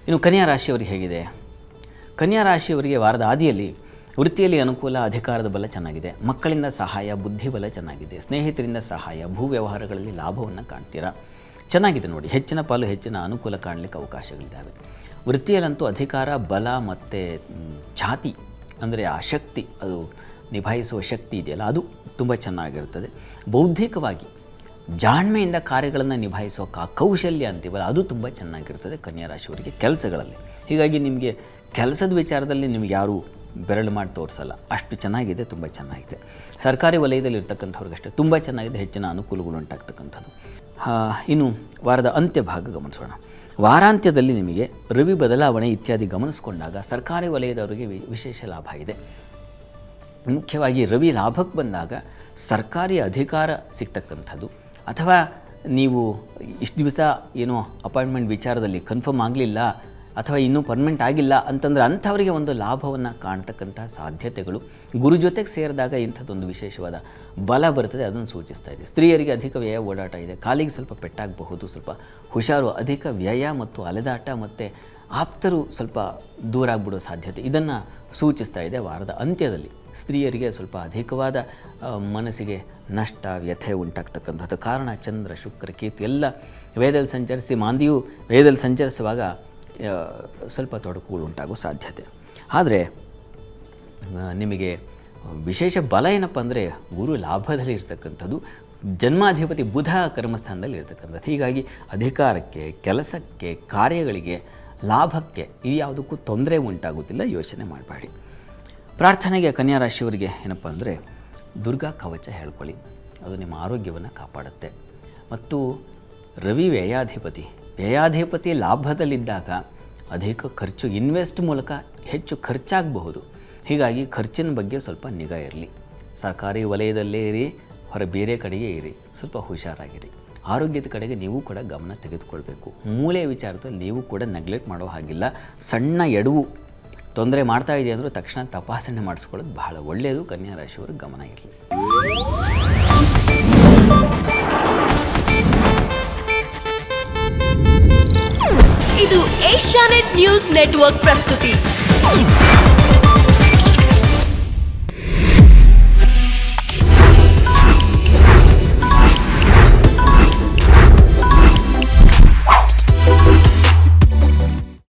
ಇನ್ನು ಕನ್ಯಾ ರಾಶಿಯವರಿಗೆ ಹೇಗಿದೆ? ಕನ್ಯಾ ರಾಶಿಯವರಿಗೆ ವಾರದ ಆದಿಯಲ್ಲಿ ವೃತ್ತಿಯಲ್ಲಿ ಅನುಕೂಲ, ಅಧಿಕಾರದ ಬಲ ಚೆನ್ನಾಗಿದೆ, ಮಕ್ಕಳಿಂದ ಸಹಾಯ, ಬುದ್ಧಿಬಲ ಚೆನ್ನಾಗಿದೆ, ಸ್ನೇಹಿತರಿಂದ ಸಹಾಯ, ಭೂ ವ್ಯವಹಾರಗಳಲ್ಲಿ ಲಾಭವನ್ನು ಕಾಣ್ತೀರಾ. ಚೆನ್ನಾಗಿದೆ ನೋಡಿ, ಹೆಚ್ಚಿನ ಪಾಲು ಹೆಚ್ಚಿನ ಅನುಕೂಲ ಕಾಣಲಿಕ್ಕೆ ಅವಕಾಶಗಳಿದ್ದಾವೆ. ವೃತ್ತಿಯಲ್ಲಂತೂ ಅಧಿಕಾರ, ಬಲ ಮತ್ತು ಛಾತಿ ಅಂದರೆ ಆ ಶಕ್ತಿ, ಅದು ನಿಭಾಯಿಸುವ ಶಕ್ತಿ ಇದೆಯಲ್ಲ, ಅದು ತುಂಬ ಚೆನ್ನಾಗಿರುತ್ತದೆ. ಬೌದ್ಧಿಕವಾಗಿ ಜಾಣ್ಮೆಯಿಂದ ಕಾರ್ಯಗಳನ್ನು ನಿಭಾಯಿಸುವ ಕೌಶಲ್ಯ ಅಂತೀವಲ್ಲ, ಅದು ತುಂಬ ಚೆನ್ನಾಗಿರ್ತದೆ ಕನ್ಯಾ ರಾಶಿಯವರಿಗೆ ಕೆಲಸಗಳಲ್ಲಿ. ಹೀಗಾಗಿ ನಿಮಗೆ ಕೆಲಸದ ವಿಚಾರದಲ್ಲಿ ನಿಮ್ಗೆ ಯಾರೂ ಬೆರಳು ಮಾಡಿ ತೋರಿಸಲ್ಲ, ಅಷ್ಟು ಚೆನ್ನಾಗಿದೆ, ತುಂಬ ಚೆನ್ನಾಗಿದೆ. ಸರ್ಕಾರಿ ವಲಯದಲ್ಲಿ ಇರ್ತಕ್ಕಂಥವ್ರಿಗಷ್ಟೇ ತುಂಬ ಚೆನ್ನಾಗಿದೆ, ಹೆಚ್ಚಿನ ಅನುಕೂಲಗಳು ಉಂಟಾಗ್ತಕ್ಕಂಥದ್ದು. ಇನ್ನು ವಾರದ ಅಂತ್ಯ ಭಾಗ ಗಮನಿಸೋಣ. ವಾರಾಂತ್ಯದಲ್ಲಿ ನಿಮಗೆ ರವಿ ಬದಲಾವಣೆ ಇತ್ಯಾದಿ ಗಮನಿಸಿಕೊಂಡಾಗ ಸರ್ಕಾರಿ ವಲಯದವರಿಗೆ ವಿಶೇಷ ಲಾಭ ಇದೆ. ಮುಖ್ಯವಾಗಿ ರವಿ ಲಾಭಕ್ಕೆ ಬಂದಾಗ ಸರ್ಕಾರಿ ಅಧಿಕಾರ ಸಿಗ್ತಕ್ಕಂಥದ್ದು, ಅಥವಾ ನೀವು ಇಷ್ಟು ದಿವಸ ಏನೋ ಅಪಾಯಿಂಟ್ಮೆಂಟ್ ವಿಚಾರದಲ್ಲಿ ಕನ್ಫರ್ಮ್ ಆಗಲಿಲ್ಲ ಅಥವಾ ಇನ್ನೂ ಪರ್ಮನೆಂಟ್ ಆಗಿಲ್ಲ ಅಂತಂದರೆ ಅಂಥವರಿಗೆ ಒಂದು ಲಾಭವನ್ನು ಕಾಣ್ತಕ್ಕಂಥ ಸಾಧ್ಯತೆಗಳು ಗುರು ಜೊತೆಗೆ ಸೇರಿದಾಗ ಇಂಥದ್ದೊಂದು ವಿಶೇಷವಾದ ಬಲ ಬರ್ತದೆ, ಅದನ್ನು ಸೂಚಿಸ್ತಾ ಇದೆ. ಸ್ತ್ರೀಯರಿಗೆ ಅಧಿಕ ವ್ಯಯ ಓಡಾಟ ಇದೆ, ಕಾಲಿಗೆ ಸ್ವಲ್ಪ ಪೆಟ್ಟಾಗಬಹುದು, ಸ್ವಲ್ಪ ಹುಷಾರು. ಅಧಿಕ ವ್ಯಯ ಮತ್ತು ಅಲೆದಾಟ ಮತ್ತು ಆಪ್ತರು ಸ್ವಲ್ಪ ದೂರ ಆಗಿಬಿಡೋ ಸಾಧ್ಯತೆ, ಇದನ್ನು ಸೂಚಿಸ್ತಾ ಇದೆ. ವಾರದ ಅಂತ್ಯದಲ್ಲಿ ಸ್ತ್ರೀಯರಿಗೆ ಸ್ವಲ್ಪ ಅಧಿಕವಾದ ಮನಸ್ಸಿಗೆ ನಷ್ಟ, ವ್ಯಥೆ ಉಂಟಾಗ್ತಕ್ಕಂಥದ್ದು. ಕಾರಣ ಚಂದ್ರ, ಶುಕ್ರ, ಕೇತು ಎಲ್ಲ ವೇದದಲ್ಲಿ ಸಂಚರಿಸಿ, ಮಾಂದಿಯು ವೇದದಲ್ಲಿ ಸಂಚರಿಸುವಾಗ ಸ್ವಲ್ಪ ತೊಡಕುಗಳು ಉಂಟಾಗೋ ಸಾಧ್ಯತೆ. ಆದರೆ ನಿಮಗೆ ವಿಶೇಷ ಬಲ ಏನಪ್ಪ ಅಂದರೆ ಗುರು ಲಾಭದಲ್ಲಿ ಇರ್ತಕ್ಕಂಥದ್ದು, ಜನ್ಮಾಧಿಪತಿ ಬುಧ ಕರ್ಮಸ್ಥಾನದಲ್ಲಿ ಇರ್ತಕ್ಕಂಥದ್ದು. ಹೀಗಾಗಿ ಅಧಿಕಾರಕ್ಕೆ, ಕೆಲಸಕ್ಕೆ, ಕಾರ್ಯಗಳಿಗೆ, ಲಾಭಕ್ಕೆ ಇದು ಯಾವುದಕ್ಕೂ ತೊಂದರೆ ಉಂಟಾಗುತ್ತಿಲ್ಲ, ಯೋಚನೆ ಮಾಡಬೇಡಿ. ಪ್ರಾರ್ಥನೆಗೆ ಕನ್ಯಾ ರಾಶಿಯವರಿಗೆ ಏನಪ್ಪ ಅಂದರೆ ದುರ್ಗಾ ಕವಚ ಹೇಳ್ಕೊಳ್ಳಿ, ಅದು ನಿಮ್ಮ ಆರೋಗ್ಯವನ್ನು ಕಾಪಾಡುತ್ತೆ. ಮತ್ತು ರವಿ ವ್ಯಯಾಧಿಪತಿ ಲಾಭದಲ್ಲಿದ್ದಾಗ ಅಧಿಕ ಖರ್ಚು, ಇನ್ವೆಸ್ಟ್ ಮೂಲಕ ಹೆಚ್ಚು ಖರ್ಚಾಗಬಹುದು. ಹೀಗಾಗಿ ಖರ್ಚಿನ ಬಗ್ಗೆ ಸ್ವಲ್ಪ ನಿಗಾ ಇರಲಿ. ಸರ್ಕಾರಿ ವಲಯದಲ್ಲೇ ಇರಿ, ಬೇರೆ ಕಡೆಗೆ ಇರಿ, ಸ್ವಲ್ಪ ಹುಷಾರಾಗಿರಿ. ಆರೋಗ್ಯದ ಕಡೆಗೆ ನೀವು ಕೂಡ ಗಮನ ತೆಗೆದುಕೊಳ್ಬೇಕು. ಮೂಳೆ ವಿಚಾರದಲ್ಲಿ ನೀವು ಕೂಡ ನೆಗ್ಲೆಕ್ಟ್ ಮಾಡೋ ಹಾಗಿಲ್ಲ. ಸಣ್ಣ ಎಡವು ತೊಂದರೆ ಮಾಡ್ತಾ ಇದೆ ಅಂದರೂ ತಕ್ಷಣ ತಪಾಸಣೆ ಮಾಡಿಸ್ಕೊಳ್ಳೋದು ಬಹಳ ಒಳ್ಳೆಯದು. ಕನ್ಯಾ ರಾಶಿಯವರು ಗಮನ ಇರಲಿ. ಇದು ಏಷ್ಯಾನೆಟ್ ನ್ಯೂಸ್ ನೆಟ್ವರ್ಕ್ ಪ್ರಸ್ತುತಿ.